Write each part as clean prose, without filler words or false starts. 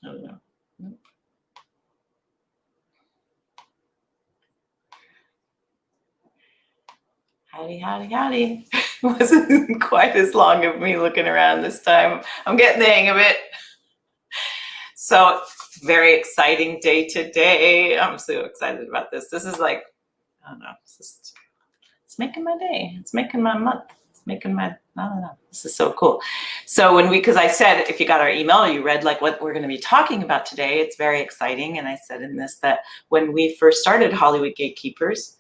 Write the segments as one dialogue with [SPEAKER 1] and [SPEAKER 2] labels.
[SPEAKER 1] I don't know. Nope. Howdy, howdy, howdy. It wasn't quite as long of me looking around this time. I'm getting the hang of it. So very exciting day today. I'm so excited about this. This is like, I don't know, it's making my day. It's making my month. It's making my, I don't know. This is so cool. So because I said, if you got our email, you read like what we're going to be talking about today, it's very exciting. And I said in this that when we first started Hollywood Gatekeepers,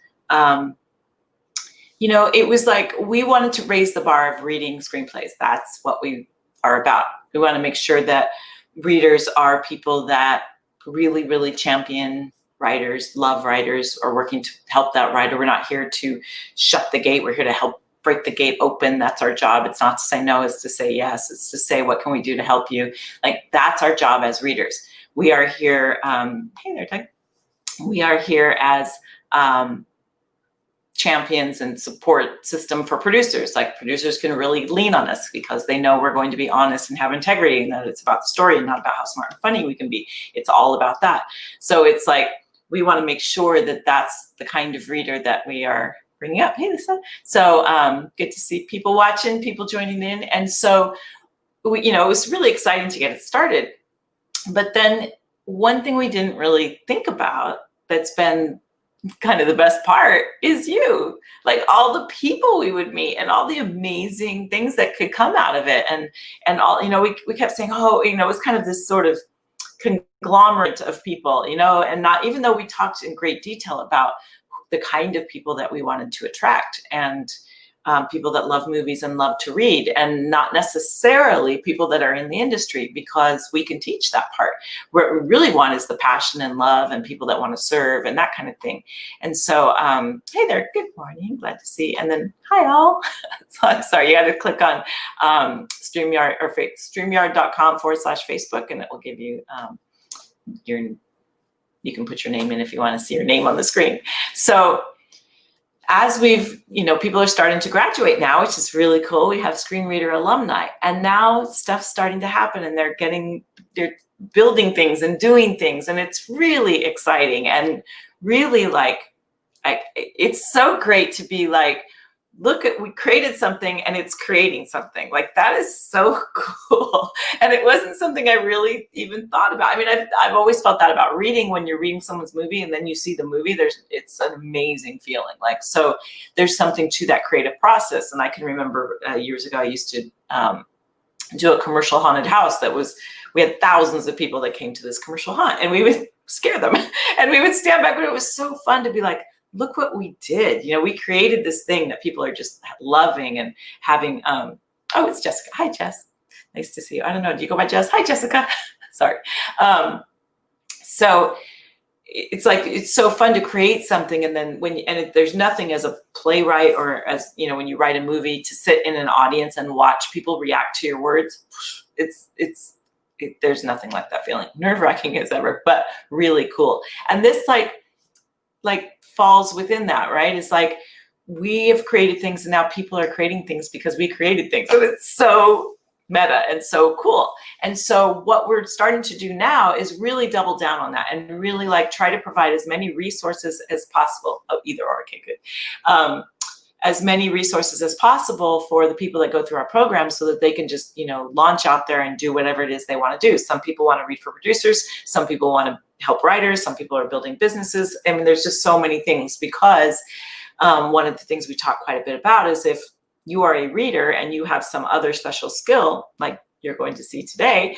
[SPEAKER 1] you know, it was like we wanted to raise the bar of reading screenplays. That's what we are about. We want to make sure that readers are people that really, really champion writers, love writers, or working to help that writer. We're not here to shut the gate. We're here to help break the gate open. That's our job. It's not to say no, it's to say yes. It's to say, what can we do to help you? Like, that's our job as readers. We are here, hey there, Doug. We are here as champions and support system for producers. Like, producers can really lean on us because they know we're going to be honest and have integrity, and that it's about the story and not about how smart and funny we can be. It's all about that. So it's like, we want to make sure that that's the kind of reader that we are bringing up. Hey, Lisa. So good to see people watching, people joining in. And so, you know, it was really exciting to get it started. But then one thing we didn't really think about that's been kind of the best part is you, like all the people we would meet and all the amazing things that could come out of it. And all, you know, we kept saying, oh, you know, it was kind of this sort of conglomerate of people, you know, and not, even though we talked in great detail about the kind of people that we wanted to attract, and people that love movies and love to read, and not necessarily people that are in the industry, because we can teach that part. What we really want is the passion and love and people that want to serve and that kind of thing. And so, hey there, good morning, glad to see. And then, hi all. So, I'm sorry, you got to click on StreamYard or StreamYard.com/Facebook, and it will give you you can put your name in if you want to see your name on the screen. So, as we've, you know, people are starting to graduate now, which is really cool. We have Screenreader Alumni, and now stuff's starting to happen, and they're building things and doing things, and it's really exciting. And really, like, it's so great to be like, look at, we created something and it's creating something. Like, that is so cool. And it wasn't something I really even thought about. I mean, I've always felt that about reading. When you're reading someone's movie and then you see the movie, it's an amazing feeling. Like, so there's something to that creative process. And I can remember years ago, I used to do a commercial haunted house we had thousands of people that came to this commercial haunt, and we would scare them and we would stand back, but it was so fun to be like, look what we did. You know, we created this thing that people are just loving and having, oh, it's Jessica. Hi, Jess. Nice to see you. I don't know, do you go by Jess? Hi, Jessica. Sorry. So it's like, it's so fun to create something. And then there's nothing as a playwright, or as, you know, when you write a movie, to sit in an audience and watch people react to your words. There's nothing like that feeling. Nerve-wracking as ever, but really cool. And this like falls within that, right? It's like, we have created things, and now people are creating things because we created things. So it's so meta and so cool. And so what we're starting to do now is really double down on that, and really like try to provide as many resources as possible. Oh, either or, okay, good. As many resources as possible for the people that go through our program, so that they can just, you know, launch out there and do whatever it is they want to do. Some people want to read for producers. Some people want to help writers. Some people are building businesses. I mean, there's just so many things, because one of the things we talk quite a bit about is, if you are a reader and you have some other special skill, like you're going to see today,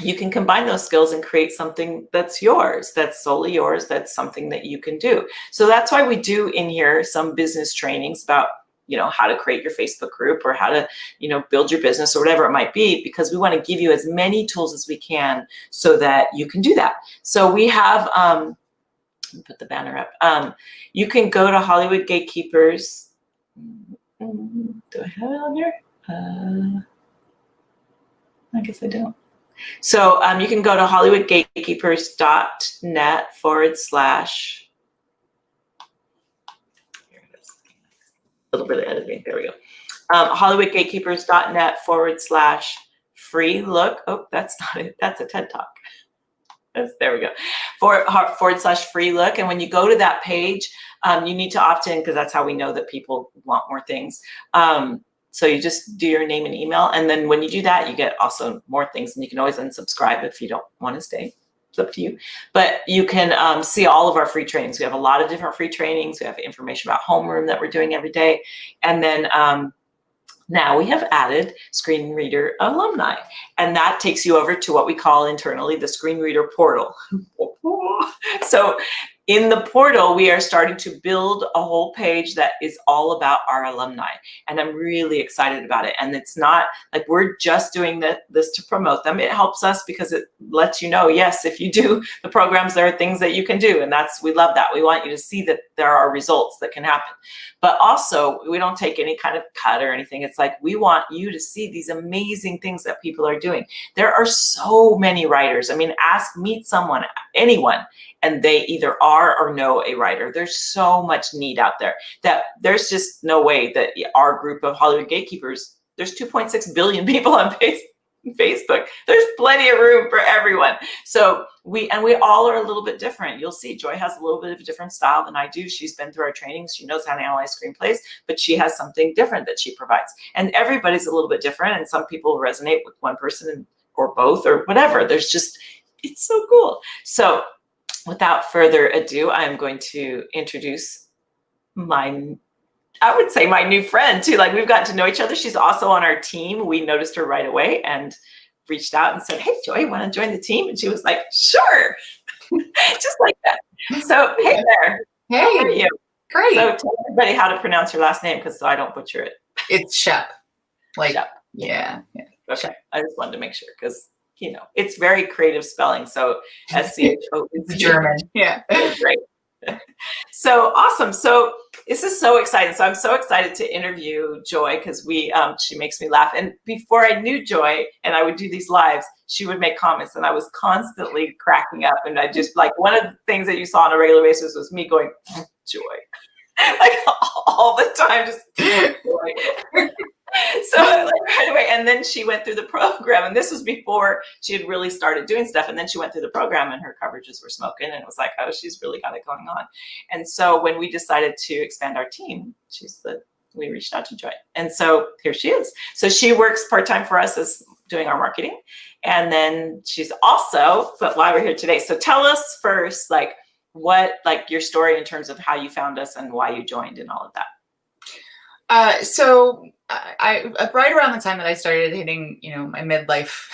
[SPEAKER 1] you can combine those skills and create something that's yours, that's solely yours, that's something that you can do. So that's why we do in here some business trainings about, you know, how to create your Facebook group, or how to, you know, build your business, or whatever it might be, because we want to give you as many tools as we can so that you can do that. So we have, put the banner up. You can go to Hollywood Gatekeepers. Do I have it on here? I guess I don't. So you can go to hollywoodgatekeepers.net / here it is. A little bit of editing. There we go. hollywoodgatekeepers.net / free look. Oh, that's not it. That's a TED Talk. There we go. / free look. And when you go to that page, you need to opt in because that's how we know that people want more things. So you just do your name and email. And then when you do that, you get also more things. And you can always unsubscribe if you don't want to stay. It's up to you. But you can see all of our free trainings. We have a lot of different free trainings. We have information about homeroom that we're doing every day. And then now we have added Screenreader Alumni, and that takes you over to what we call internally the Screenreader portal. So in the portal, we are starting to build a whole page that is all about our alumni, and I'm really excited about it. And it's not like we're just doing this to promote them. It helps us because it lets you know, yes, if you do the programs, there are things that you can do, and we love that. We want you to see that there are results that can happen. But also, we don't take any kind of cut or anything. It's like we want you to see these amazing things that people are doing. There are so many writers. I mean, meet someone, anyone, and they either are or know a writer. There's so much need out there that there's just no way that our group of Hollywood Gatekeepers, there's 2.6 billion people on Facebook. There's plenty of room for everyone. So we all are a little bit different. You'll see Joy has a little bit of a different style than I do. She's been through our trainings. She knows how to analyze screenplays, but she has something different that she provides. And everybody's a little bit different. And some people resonate with one person or both or whatever. It's so cool. So without further ado, I'm going to introduce my new friend too. Like, we've gotten to know each other. She's also on our team. We noticed her right away and reached out and said, "Hey, Joy, want to join the team?" And she was like, "Sure." Just like that. So, hey there.
[SPEAKER 2] Hey.
[SPEAKER 1] How are you?
[SPEAKER 2] Great.
[SPEAKER 1] So tell everybody how to pronounce your last name because so I don't butcher it.
[SPEAKER 2] It's Schoeph.
[SPEAKER 1] Schoeph.
[SPEAKER 2] Yeah.
[SPEAKER 1] Okay. I just wanted to make sure because, it's very creative spelling. So SCHO is
[SPEAKER 2] German. Yeah.
[SPEAKER 1] Great. So awesome. So this is so exciting. So I'm so excited to interview Joy because she makes me laugh. And before I knew Joy and I would do these lives, she would make comments and I was constantly cracking up. And I just one of the things that you saw on a regular basis was me going, Joy, like all the time, just Joy. So right away, and then she went through the program, and this was before she had really started doing stuff. And then she went through the program, and her coverages were smoking, and it was like, oh, she's really got it going on. And so when we decided to expand our team, we reached out to Joy, and so here she is. So she works part-time for us as doing our marketing, and then she's also, but why we're here today. So tell us first, your story in terms of how you found us and why you joined and all of that.
[SPEAKER 2] So I right around the time that I started hitting, my midlife,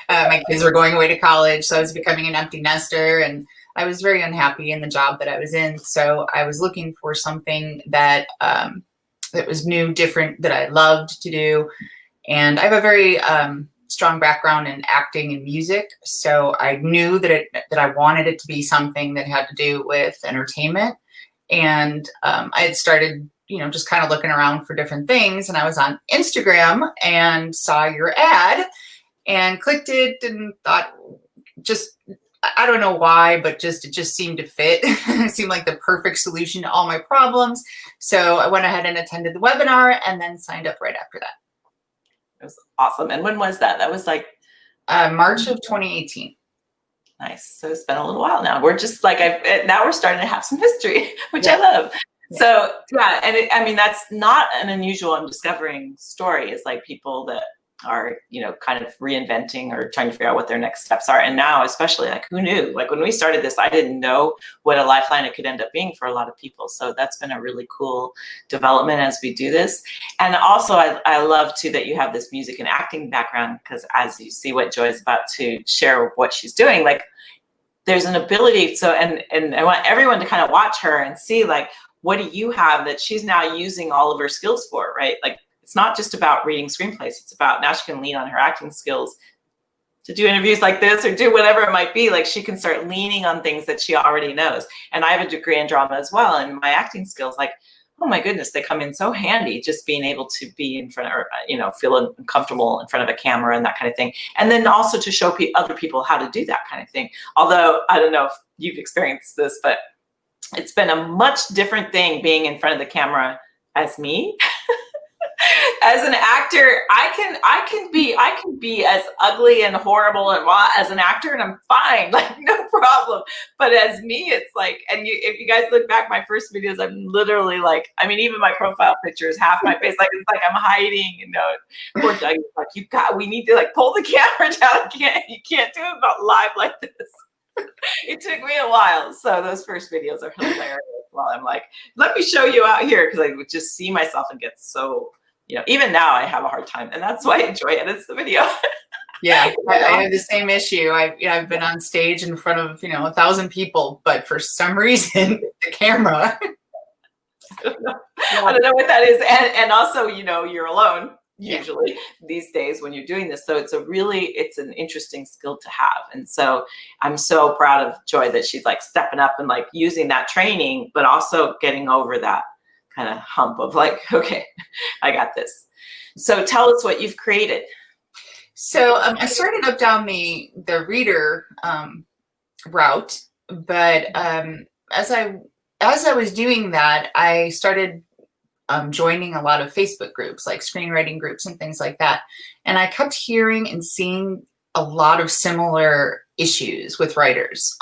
[SPEAKER 2] my kids were going away to college, so I was becoming an empty nester, and I was very unhappy in the job that I was in. So I was looking for something that that was new, different, that I loved to do, and I have a very strong background in acting and music, so I knew that I wanted it to be something that had to do with entertainment, and I had started just kind of looking around for different things. And I was on Instagram and saw your ad and clicked it and thought, I don't know why, but it just seemed to fit. It seemed like the perfect solution to all my problems. So I went ahead and attended the webinar and then signed up right after that.
[SPEAKER 1] It was awesome. And when was that? That was
[SPEAKER 2] March of 2018.
[SPEAKER 1] Nice. So it's been a little while now. We're just now we're starting to have some history, which
[SPEAKER 2] Yeah.
[SPEAKER 1] I love. So yeah, and that's not an unusual I'm discovering story. It's like people that are, kind of reinventing or trying to figure out what their next steps are. And now, especially, who knew? When we started this, I didn't know what a lifeline it could end up being for a lot of people. So that's been a really cool development as we do this. And also, I love too that you have this music and acting background, because as you see what Joy is about to share what she's doing, there's an ability. So, and I want everyone to kind of watch her and see what do you have that she's now using all of her skills for, right? It's not just about reading screenplays. It's about now she can lean on her acting skills to do interviews like this or do whatever it might be. She can start leaning on things that she already knows. And I have a degree in drama as well. And my acting skills, oh my goodness, they come in so handy, just being able to be in front of, feel comfortable in front of a camera and that kind of thing. And then also to show other people how to do that kind of thing. Although I don't know if you've experienced this, but it's been a much different thing being in front of the camera as me As an actor, I can be as ugly and horrible and raw as an actor, and I'm fine, like no problem. But as me, it's like, and if you guys look back my first videos, I'm literally like, I mean, even my profile picture is half my face, like it's like I'm hiding. You know, poor Doug is like, we need to like pull the camera down. You can't do it about live like this. It took me a while, so those first videos are hilarious. While I'm like, let me show you out here, because I would just see myself and get so, you know, even now I have a hard time, and that's why Joy edits the video.
[SPEAKER 2] Yeah, I have the same issue. I've been on stage in front of 1,000 people, but for some reason the camera.
[SPEAKER 1] I don't know what that is, and also you're alone usually these days when you're doing this, so it's an interesting skill to have. And so I'm so proud of Joy that she's like stepping up and like using that training, but also getting over that kind of hump of like, okay, I got this. So tell us what you've created.
[SPEAKER 2] So I started up down the reader route, but as I was doing that, I started joining a lot of Facebook groups, like screenwriting groups and things like that. And I kept hearing and seeing a lot of similar issues with writers,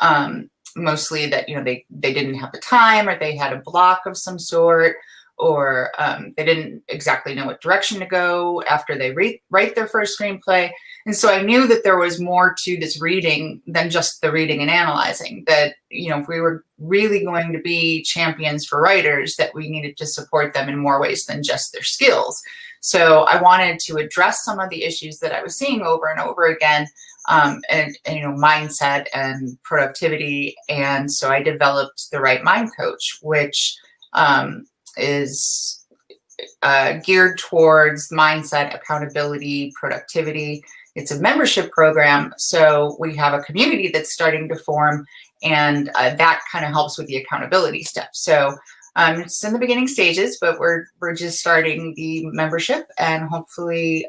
[SPEAKER 2] mostly that, they didn't have the time, or they had a block of some sort, or they didn't exactly know what direction to go after they write their first screenplay. And so I knew that there was more to this reading than just the reading and analyzing, that, if we were really going to be champions for writers, that we needed to support them in more ways than just their skills. So I wanted to address some of the issues that I was seeing over and over again, and mindset and productivity. And so I developed the Right Mind Coach, which is geared towards mindset, accountability, productivity. It's a membership program, so we have a community that's starting to form, and that kind of helps with the accountability steps. So it's in the beginning stages, but we're just starting the membership, and hopefully,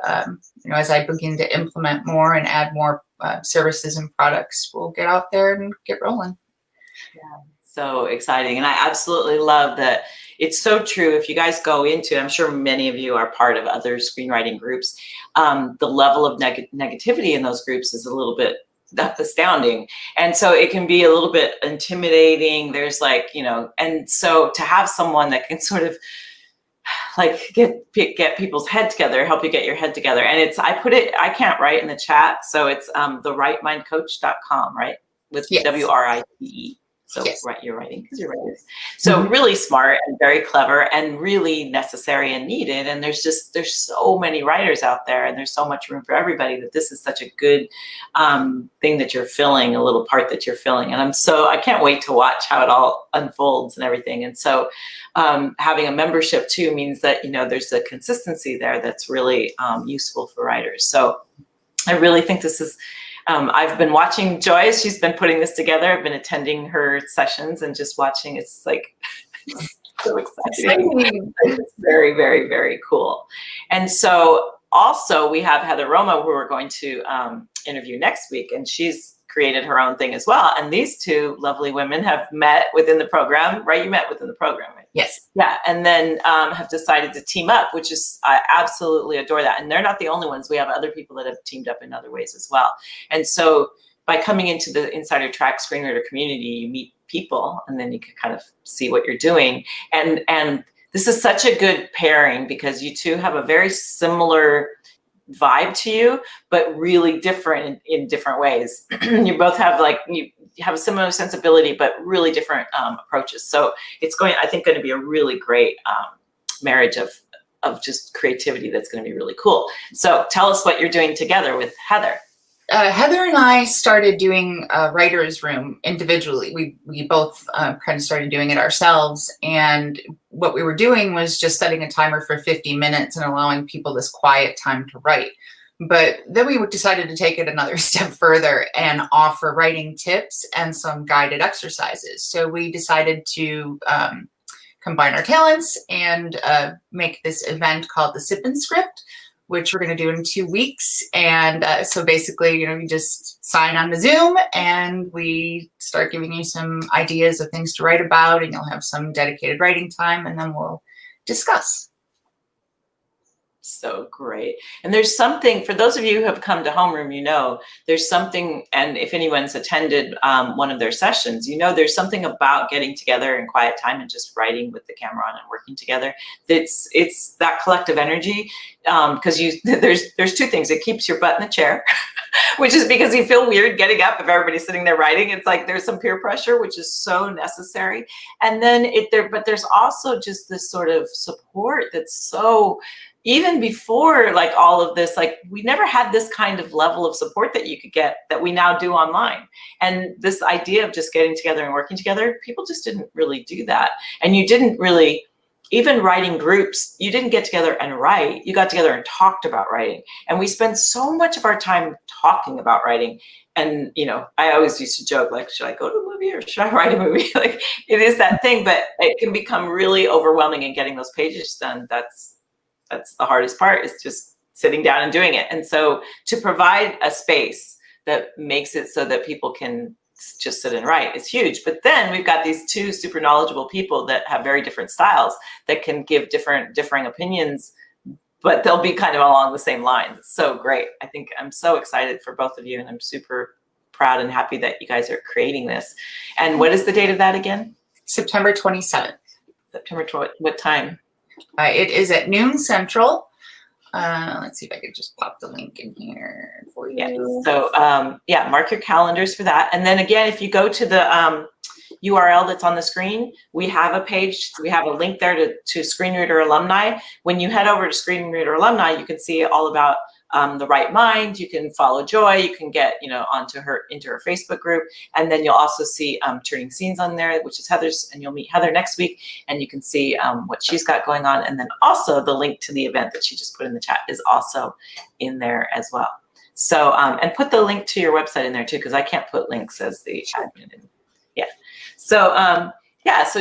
[SPEAKER 2] as I begin to implement more and add more services and products, we'll get out there and get rolling.
[SPEAKER 1] Yeah, so exciting, and I absolutely love that. It's so true. If you guys go into, I'm sure many of you are part of other screenwriting groups, the level of negativity in those groups is a little bit astounding. And so it can be a little bit intimidating. There's like, and so to have someone that can sort of like get people's head together, help you get your head together. And I can't write in the chat. So it's therightmindcoach.com, right? With WRITE. So you're writing because you're writing. So really smart and very clever and really necessary and needed. And there's so many writers out there, and there's so much room for everybody, that this is such a good thing that you're filling, a little part that you're filling. And I can't wait to watch how it all unfolds and everything. And so having a membership too means that, there's a consistency there that's really useful for writers. So I really think this is, I've been watching Joy. She's been putting this together. I've been attending her sessions and just watching. It's like so exciting. It's very, very, very cool. And so also we have Heather Roma, who we're going to interview next week, and she's created her own thing as well. And these two lovely women have met within the program, right? You met within the program, right?
[SPEAKER 2] Yes.
[SPEAKER 1] Yeah. And then have decided to team up, which is, I absolutely adore that. And they're not the only ones. We have other people that have teamed up in other ways as well. And so by coming into the Insider Track screenwriter community, you meet people, and then you can kind of see what you're doing. And this is such a good pairing, because you two have a very similar vibe to you, but really different in different ways. You both have you have a similar sensibility, but really different approaches. So it's I think going to be a really great marriage of just creativity that's going to be really cool. So tell us what you're doing together with Heather.
[SPEAKER 2] Heather and I started doing a writer's room individually. We both kind of started doing it ourselves. And what we were doing was just setting a timer for 50 minutes and allowing people this quiet time to write. But then we decided to take it another step further and offer writing tips and some guided exercises. So we decided to combine our talents and make this event called the Sip and Script, which we're going to do in 2 weeks. And so basically, you just sign on to Zoom, and we start giving you some ideas of things to write about, and you'll have some dedicated writing time, and then we'll discuss.
[SPEAKER 1] So great. And there's something, for those of you who have come to Homeroom, you know, there's something, and if anyone's attended one of their sessions, you know, there's something about getting together in quiet time and just writing with the camera on and working together. It's that collective energy, because there's two things. It keeps your butt in the chair, which is because you feel weird getting up if everybody's sitting there writing. It's like there's some peer pressure, which is so necessary. And then but there's also just this sort of support that's so, even before like all of this, like we never had this kind of level of support that you could get that we now do online. And this idea of just getting together and working together, people just didn't really do that. And you didn't really, even writing groups, you didn't get together and write, you got together and talked about writing. And we spend so much of our time talking about writing. And, you know, I always used to joke, like, should I go to a movie or should I write a movie? Like, it is that thing, but it can become really overwhelming in getting those pages done. That's the hardest part, is just sitting down and doing it. And so to provide a space that makes it so that people can just sit and write is huge. But then we've got these two super knowledgeable people that have very different styles that can give differing opinions, but they'll be kind of along the same lines. It's so great. I think I'm so excited for both of you, and I'm super proud and happy that you guys are creating this. And what is the date of that again?
[SPEAKER 2] September 27th.
[SPEAKER 1] September 12th, what time?
[SPEAKER 2] It is at noon Central. Let's see if I could just pop the link in here for you.
[SPEAKER 1] Yeah. So yeah, mark your calendars for that. And then again, if you go to the URL that's on the screen, we have a page, we have a link there to Screenreader Alumni. When you head over to Screenreader Alumni, you can see all about the Right Mind. You can follow Joy. You can get, you know, into her Facebook group, and then you'll also see Turning Scenes on there, which is Heather's, and you'll meet Heather next week, and you can see what she's got going on. And then also the link to the event that she just put in the chat is also in there as well. So and put the link to your website in there too, because I can't put links as the admin. Yeah. So yeah. So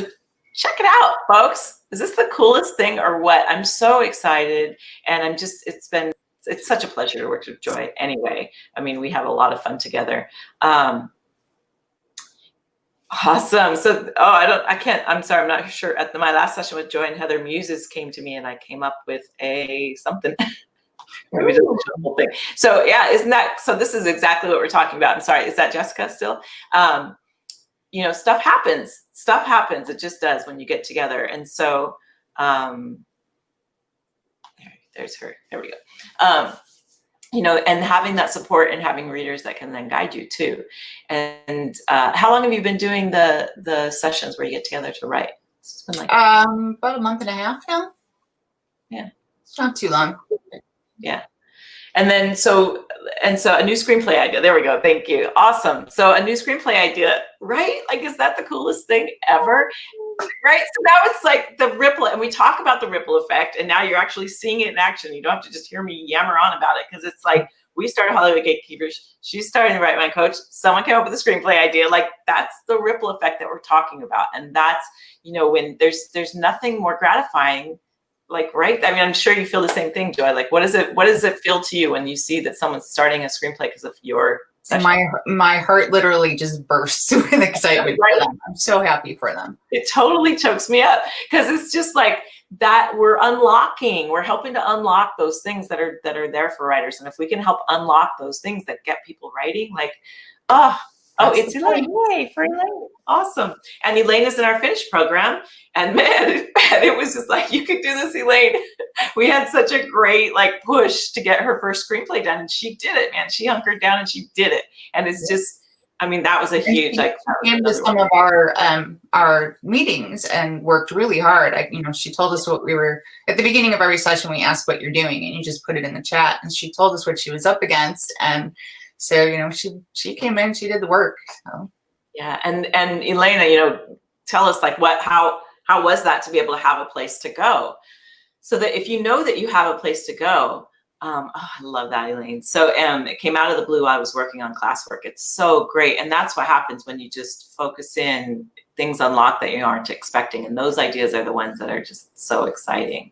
[SPEAKER 1] check it out, folks. Is this the coolest thing or what? I'm so excited, and I'm just, it's such a pleasure to work with Joy anyway. I mean, we have a lot of fun together. Awesome. So, I'm sorry, I'm not sure. At my last session with Joy and Heather, muses came to me and I came up with something. Maybe just a whole thing. So yeah, so this is exactly what we're talking about. I'm sorry, is that Jessica still? You know, stuff happens. It just does when you get together. And so, there's her. There we go. You know, and having that support and having readers that can then guide you too. And how long have you been doing the sessions where you get together to write? It's been like
[SPEAKER 2] about a month and a half now.
[SPEAKER 1] Yeah,
[SPEAKER 2] it's not too long.
[SPEAKER 1] Yeah. And then so a new screenplay idea. There we go. Thank you. Awesome. So a new screenplay idea, right? Like, is that the coolest thing ever? Right. So now it's like the ripple, and we talk about the ripple effect, and now you're actually seeing it in action. You don't have to just hear me yammer on about it, because it's like, we started Hollywood Gatekeepers. She's starting to write my coach. Someone came up with a screenplay idea. Like, that's the ripple effect that we're talking about. And that's, you know, when there's nothing more gratifying. Like, right? I mean, I'm sure you feel the same thing, Joy. Like, what does it feel to you when you see that someone's starting a screenplay because of your session?
[SPEAKER 2] My heart literally just bursts with excitement.
[SPEAKER 1] Right?
[SPEAKER 2] I'm so happy for them.
[SPEAKER 1] It totally chokes me up, because it's just like that we're helping to unlock those things that are there for writers. And if we can help unlock those things that get people writing, like, it's Elaine. Yay for Elaine. Awesome. And Elaine is in our Finish program. And man, it was just like, you could do this, Elaine. We had such a great like push to get her first screenplay done. And she did it, man. She hunkered down and she did it. And it's just, I mean, that was a huge, like,
[SPEAKER 2] came to some of our meetings and worked really hard. She told us what we were, at the beginning of every session, we asked what you're doing, and you just put it in the chat. And she told us what she was up against. And so, she came in, she did the work. So.
[SPEAKER 1] Yeah. And Elena, tell us like how was that to be able to have a place to go? So that if you know that you have a place to go, I love that, Elaine. So it came out of the blue. I was working on classwork. It's so great. And that's what happens when you just focus in, things unlock that you aren't expecting. And those ideas are the ones that are just so exciting.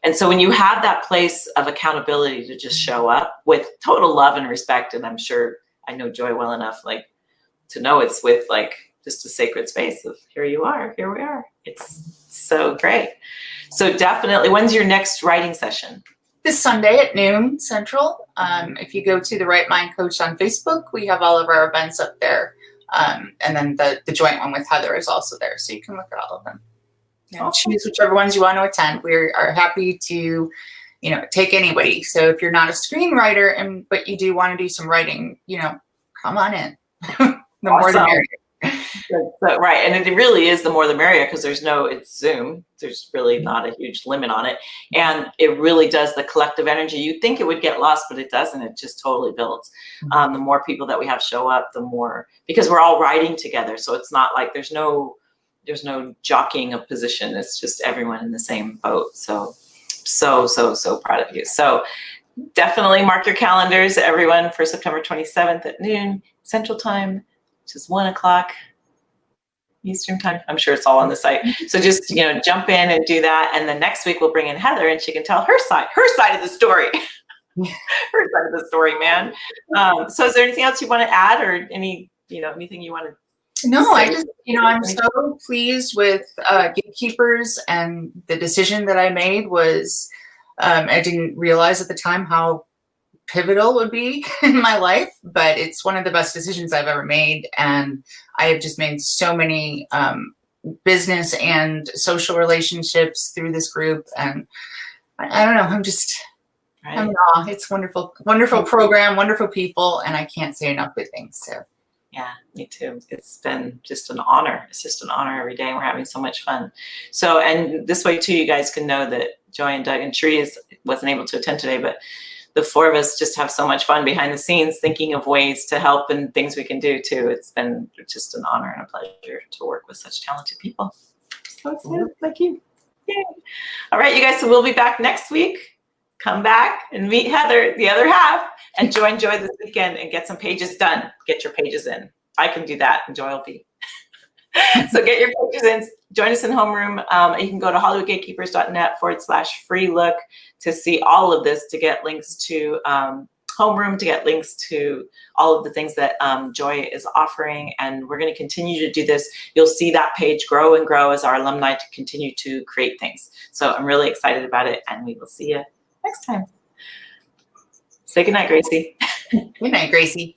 [SPEAKER 1] And so when you have that place of accountability to just show up with total love and respect, and I'm sure I know Joy well enough, like, to know it's with like just a sacred space of here you are, here we are. It's so great. So definitely, when's your next writing session?
[SPEAKER 2] this Sunday at noon Central. If you go to the Right Mind Coach on Facebook, we have all of our events up there. And then the joint one with Heather is also there. So you can look at all of them. And
[SPEAKER 1] Awesome.
[SPEAKER 2] choose whichever ones you want to attend. We are happy to, take anybody. So if you're not a screenwriter but you do want to do some writing, come on in. The more the merrier.
[SPEAKER 1] Right, and it really is the more the merrier, because it's Zoom. There's really not a huge limit on it, and it really does the collective energy. You'd think it would get lost, but it doesn't. It just totally builds. The more people that we have show up, the more, because we're all writing together. So it's not like there's no jockeying of position. It's just everyone in the same boat. So proud of you. So definitely mark your calendars, everyone, for September 27th at noon Central Time, which is 1 o'clock Eastern Time. I'm sure it's all on the site. So just, jump in and do that. And then next week we'll bring in Heather, and she can tell her side of the story. Her side of the story, man. So is there anything else you want to add, or anything you want to?
[SPEAKER 2] No, I just, I'm so pleased with Gatekeepers, and the decision that I made was, I didn't realize at the time how pivotal would be in my life, but it's one of the best decisions I've ever made. And I have just made so many business and social relationships through this group. And I don't know, I'm in awe. It's wonderful, wonderful program, wonderful people, and I can't say enough good things. So.
[SPEAKER 1] Yeah, me too. It's been just an honor. It's just an honor every day, and we're having so much fun. So, and this way too, you guys can know that Joy and Doug and Tree wasn't able to attend today, but the four of us just have so much fun behind the scenes, thinking of ways to help and things we can do too. It's been just an honor and a pleasure to work with such talented people. So excited, like you. Yay. All right, you guys, so we'll be back next week. Come back and meet Heather, the other half, and join Joy this weekend and get some pages done. Get your pages in. I can do that, and Joy will be. So get your pages in. Join us in Homeroom. You can go to hollywoodgatekeepers.net/free look to see all of this, to get links to Homeroom, to get links to all of the things that Joy is offering. And we're going to continue to do this. You'll see that page grow and grow as our alumni to continue to create things. So I'm really excited about it, and we will see you next time. Say goodnight, Gracie.
[SPEAKER 2] Good night, Gracie.